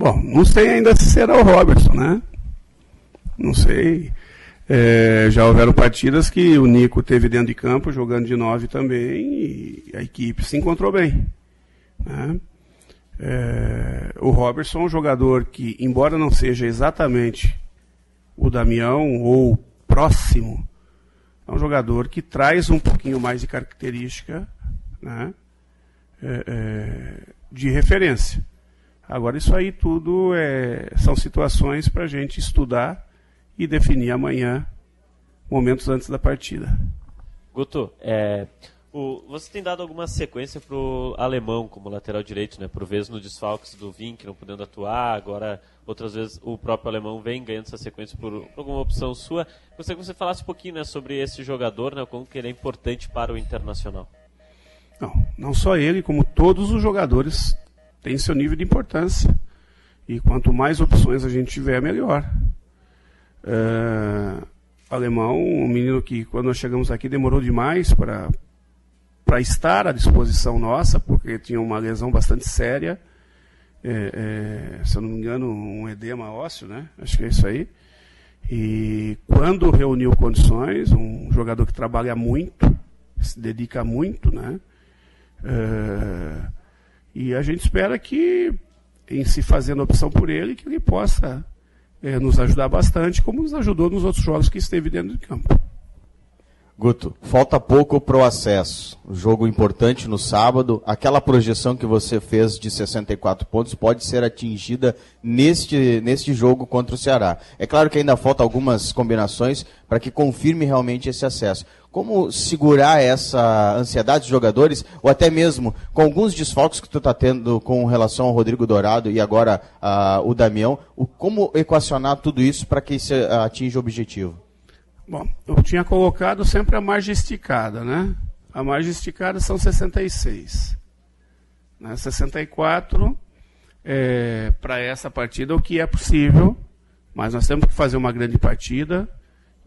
Bom, não sei ainda se será o Robertson, né? Não sei. Já houveram partidas que o Nico teve dentro de campo, jogando de 9 também, e a equipe se encontrou bem, né? O Robertson é um jogador que, embora não seja exatamente o Damião ou próximo, é um jogador que traz um pouquinho mais de característica, né? De referência. Agora, isso aí tudo são situações para a gente estudar e definir amanhã, momentos antes da partida. Guto, você tem dado alguma sequência para o Alemão como lateral direito, né? Por vezes no desfalques do Vink não podendo atuar, agora outras vezes o próprio Alemão vem ganhando essa sequência por alguma opção sua. Gostaria que você falasse um pouquinho, né, sobre esse jogador, né, como que ele é importante para o Internacional. Não só ele, como todos os jogadores têm seu nível de importância. E quanto mais opções a gente tiver, melhor. Alemão, um menino que quando nós chegamos aqui demorou demais para estar à disposição nossa, porque tinha uma lesão bastante séria, se eu não me engano, um edema ósseo, né? Acho que é isso aí. E quando reuniu condições, um jogador que trabalha muito, se dedica muito, né? E a gente espera que, em se fazendo opção por ele, que ele possa nos ajudar bastante, como nos ajudou nos outros jogos que esteve dentro de campo. Guto, falta pouco para o acesso. Jogo importante no sábado. Aquela projeção que você fez de 64 pontos pode ser atingida neste jogo contra o Ceará. É claro que ainda falta algumas combinações para que confirme realmente esse acesso. Como segurar essa ansiedade dos jogadores, ou até mesmo com alguns desfalques que tu está tendo com relação ao Rodrigo Dourado e agora o Damião, como equacionar tudo isso para que se atinja o objetivo? Bom, eu tinha colocado sempre a margem esticada, né? A margem esticada são 66. 64 para essa partida o que é possível, mas nós temos que fazer uma grande partida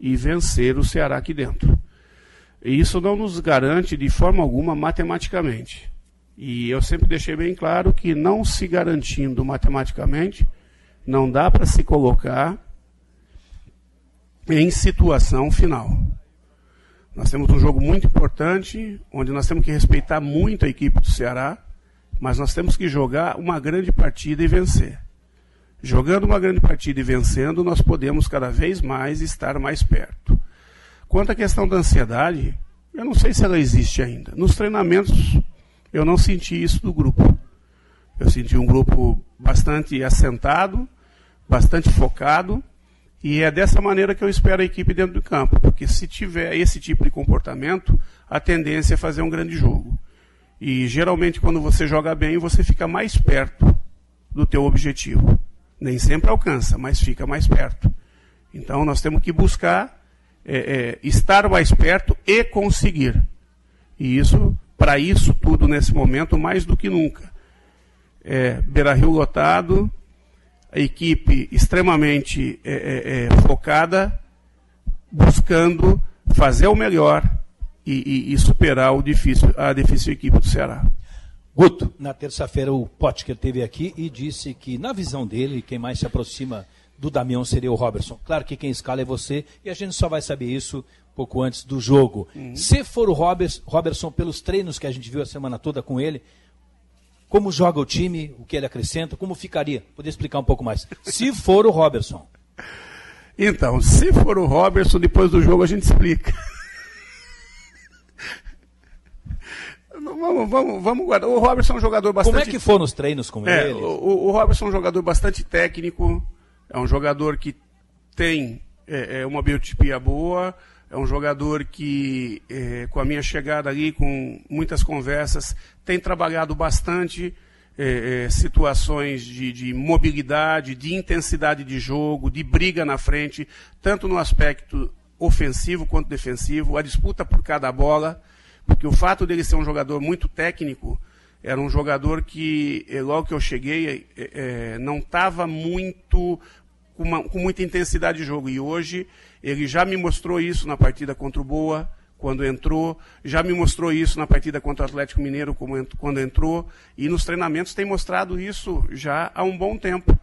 e vencer o Ceará aqui dentro. E isso não nos garante de forma alguma matematicamente. E eu sempre deixei bem claro que não se garantindo matematicamente, não dá para se colocar em situação final. Nós temos um jogo muito importante, onde nós temos que respeitar muito a equipe do Ceará, mas nós temos que jogar uma grande partida e vencer. Jogando uma grande partida e vencendo, nós podemos cada vez mais estar mais perto. Quanto à questão da ansiedade, eu não sei se ela existe ainda. Nos treinamentos, eu não senti isso do grupo. Eu senti um grupo bastante assentado, bastante focado, e é dessa maneira que eu espero a equipe dentro do campo, porque se tiver esse tipo de comportamento, a tendência é fazer um grande jogo. E geralmente quando você joga bem, você fica mais perto do teu objetivo. Nem sempre alcança, mas fica mais perto. Então nós temos que buscar estar mais perto e conseguir. E isso, para isso tudo nesse momento, mais do que nunca. Beira-Rio lotado, a equipe extremamente focada, buscando fazer o melhor e superar a difícil equipe do Ceará. Guto, na terça-feira o Potker esteve aqui e disse que, na visão dele, quem mais se aproxima do Damião seria o Robertson. Claro que quem escala é você e a gente só vai saber isso pouco antes do jogo. Se for o Robertson, pelos treinos que a gente viu a semana toda com ele, como joga o time, o que ele acrescenta, como ficaria? Poderia explicar um pouco mais. Se for o Robertson. Então, se for o Robertson, depois do jogo a gente explica. Vamos guardar. O Robertson é um jogador bastante... Como é que foram os treinos com ele? O Robertson é um jogador bastante técnico, é um jogador que tem uma biotipia boa, é um jogador que, com a minha chegada ali, com muitas conversas, tem trabalhado bastante situações de mobilidade, de intensidade de jogo, de briga na frente, tanto no aspecto ofensivo quanto defensivo, a disputa por cada bola, porque o fato dele ser um jogador muito técnico, era um jogador que, logo que eu cheguei, não estava muito... com muita intensidade de jogo, e hoje ele já me mostrou isso na partida contra o Boa, quando entrou, já me mostrou isso na partida contra o Atlético Mineiro, quando entrou, e nos treinamentos tem mostrado isso já há um bom tempo.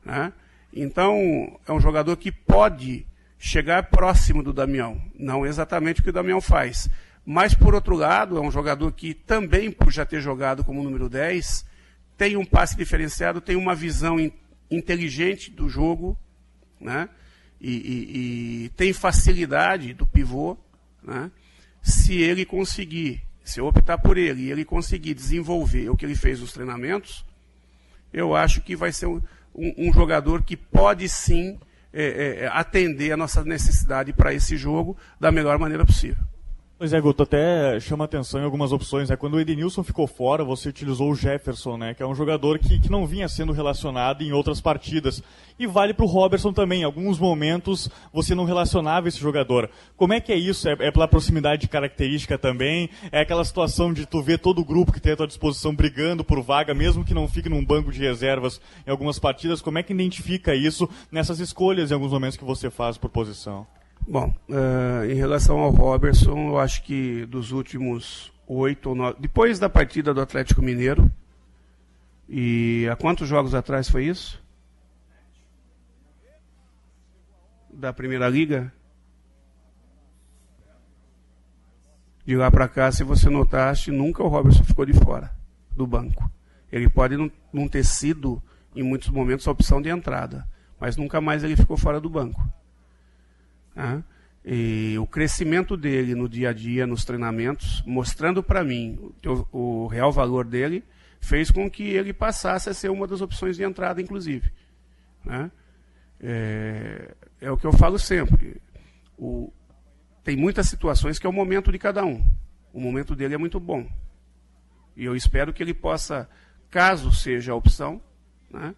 né? Então, é um jogador que pode chegar próximo do Damião, não exatamente o que o Damião faz. Mas, por outro lado, é um jogador que também, por já ter jogado como número 10, tem um passe diferenciado, tem uma visão inteligente do jogo, né? E tem facilidade do pivô, né? Se ele conseguir, se eu optar por ele e ele conseguir desenvolver o que ele fez nos treinamentos, eu acho que vai ser um jogador que pode sim atender a nossa necessidade para esse jogo da melhor maneira possível. Pois é, Guto, até chama atenção em algumas opções, né? Quando o Edenilson ficou fora, você utilizou o Jefferson, né? Que é um jogador que não vinha sendo relacionado em outras partidas. E vale para o Robertson também. Em alguns momentos você não relacionava esse jogador. Como é que é isso? É pela proximidade de característica também? É aquela situação de tu ver todo o grupo que tem à tua disposição brigando por vaga, mesmo que não fique num banco de reservas em algumas partidas? Como é que identifica isso nessas escolhas em alguns momentos que você faz por posição? Bom, em relação ao Robertson, eu acho que dos últimos 8 ou 9... Depois da partida do Atlético Mineiro, e há quantos jogos atrás foi isso? Da Primeira Liga? De lá para cá, se você notasse, nunca o Robertson ficou de fora do banco. Ele pode não ter sido, em muitos momentos, a opção de entrada, mas nunca mais ele ficou fora do banco. E o crescimento dele no dia a dia, nos treinamentos, mostrando para mim o real valor dele, fez com que ele passasse a ser uma das opções de entrada, inclusive. Né? É o que eu falo sempre. Tem muitas situações que é o momento de cada um. O momento dele é muito bom. E eu espero que ele possa, caso seja a opção, né,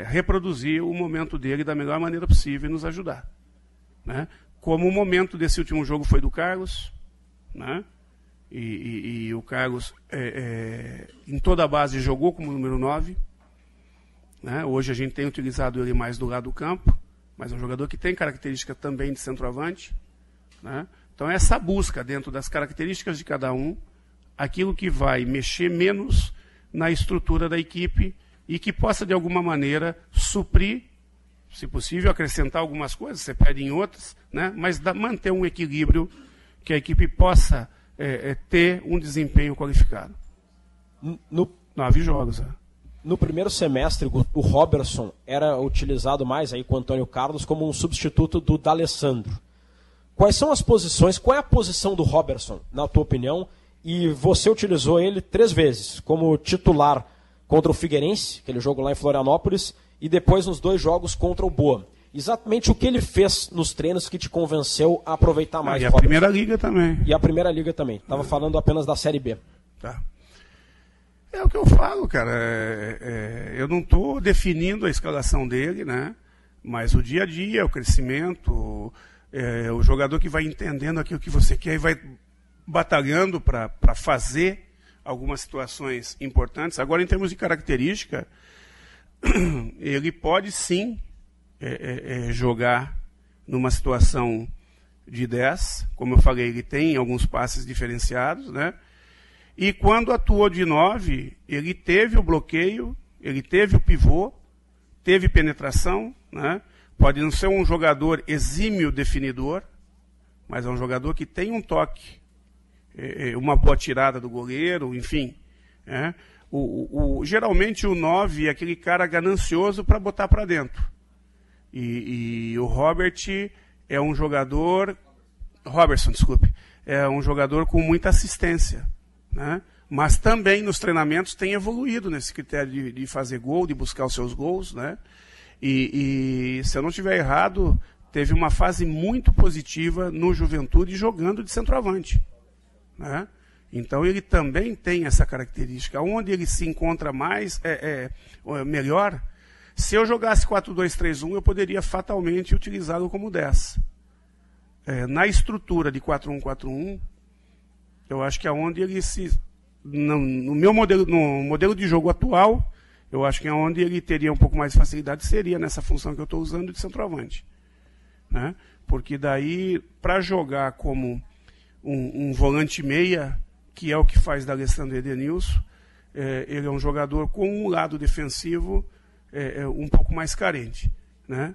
reproduzir o momento dele da melhor maneira possível e nos ajudar. Né? Como o momento desse último jogo foi do Carlos, né? E o Carlos em toda a base jogou como número 9, né? Hoje a gente tem utilizado ele mais do lado do campo, mas é um jogador que tem característica também de centroavante, né? Então essa busca dentro das características de cada um, aquilo que vai mexer menos na estrutura da equipe e que possa de alguma maneira suprir, se possível, acrescentar algumas coisas, você perde em outras, né? Mas manter um equilíbrio que a equipe possa ter um desempenho qualificado. 9 jogos. No primeiro semestre, o Robertson era utilizado mais aí com o Antônio Carlos como um substituto do D'Alessandro. Quais são as posições, qual é a posição do Robertson, na tua opinião? E você utilizou ele 3 vezes, como titular contra o Figueirense, aquele jogo lá em Florianópolis, e depois nos 2 jogos contra o Boa. Exatamente o que ele fez nos treinos que te convenceu a aproveitar mais. E a Primeira Liga também. E a Primeira Liga também. Estava falando apenas da Série B. Tá. É o que eu falo, cara. Eu não estou definindo a escalação dele, né? Mas o dia a dia, o crescimento, o jogador que vai entendendo aquilo que você quer e vai batalhando para fazer algumas situações importantes. Agora, em termos de característica, ele pode sim jogar numa situação de 10, como eu falei, ele tem alguns passes diferenciados, né? E quando atuou de 9, ele teve o bloqueio, ele teve o pivô, teve penetração, né? Pode não ser um jogador exímio definidor, mas é um jogador que tem um toque, uma boa tirada do goleiro, enfim, né? Geralmente o 9 é aquele cara ganancioso para botar para dentro. E o Robertson, é um jogador com muita assistência, né? Mas também nos treinamentos tem evoluído nesse critério de fazer gol, de buscar os seus gols, né? E se eu não estiver errado, teve uma fase muito positiva no Juventude jogando de centroavante, né? Então ele também tem essa característica. Onde ele se encontra mais, melhor, se eu jogasse 4-2-3-1, eu poderia fatalmente utilizá-lo como 10. Na estrutura de 4-1-4-1, eu acho que é onde ele se... No modelo de jogo atual, eu acho que é onde ele teria um pouco mais de facilidade, seria nessa função que eu estou usando de centroavante, né? Porque daí, para jogar como um volante meia, que é o que faz D'Alessandro e Edenilson, ele é um jogador com um lado defensivo um pouco mais carente, né?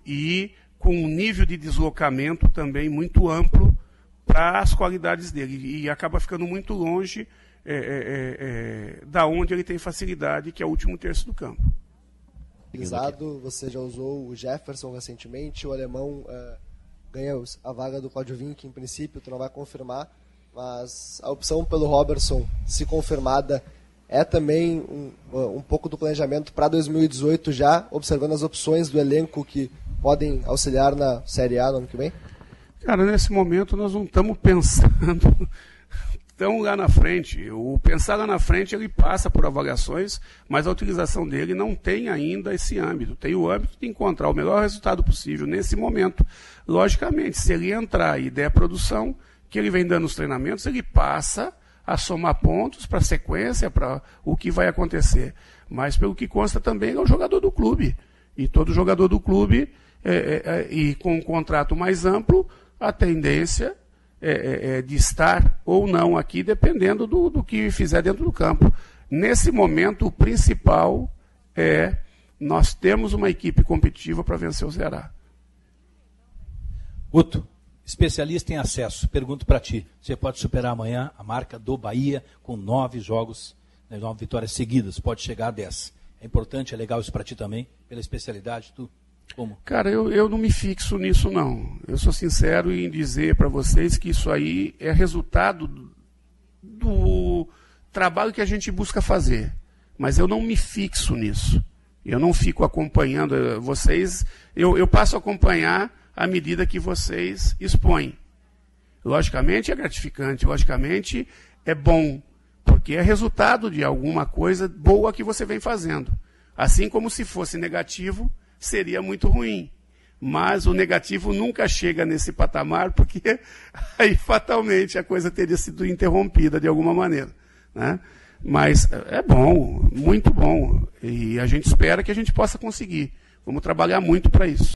E com um nível de deslocamento também muito amplo para as qualidades dele, e acaba ficando muito longe da onde ele tem facilidade, que é o último terço do campo. Você já usou o Jefferson recentemente, o alemão ganha a vaga do Claudio Vinck, que em princípio tu não vai confirmar, mas a opção pelo Robertson, se confirmada, é também um pouco do planejamento para 2018, já observando as opções do elenco que podem auxiliar na Série A no ano que vem? Cara, nesse momento nós não estamos pensando tão lá na frente. O pensar lá na frente, ele passa por avaliações, mas a utilização dele não tem ainda esse âmbito. Tem o âmbito de encontrar o melhor resultado possível nesse momento. Logicamente, se ele entrar e der produção, que ele vem dando os treinamentos, ele passa a somar pontos para a sequência, para o que vai acontecer. Mas, pelo que consta também, ele é o jogador do clube. E todo jogador do clube, e com um contrato mais amplo, a tendência de estar ou não aqui, dependendo do que fizer dentro do campo. Nesse momento, o principal é nós temos uma equipe competitiva para vencer o Ceará. Guto, especialista em acesso, pergunto para ti, você pode superar amanhã a marca do Bahia com 9 jogos, 9 vitórias seguidas, pode chegar a 10. É importante, é legal isso para ti também, pela especialidade, tu... Como? Cara, eu não me fixo nisso, não. Eu sou sincero em dizer para vocês que isso aí é resultado do trabalho que a gente busca fazer. Mas eu não me fixo nisso. Eu não fico acompanhando vocês. Eu passo a acompanhar à medida que vocês expõem. Logicamente é gratificante, logicamente é bom, porque é resultado de alguma coisa boa que você vem fazendo. Assim como se fosse negativo, seria muito ruim. Mas o negativo nunca chega nesse patamar, porque aí fatalmente a coisa teria sido interrompida de alguma maneira, né? Mas é bom, muito bom. E a gente espera que a gente possa conseguir. Vamos trabalhar muito para isso.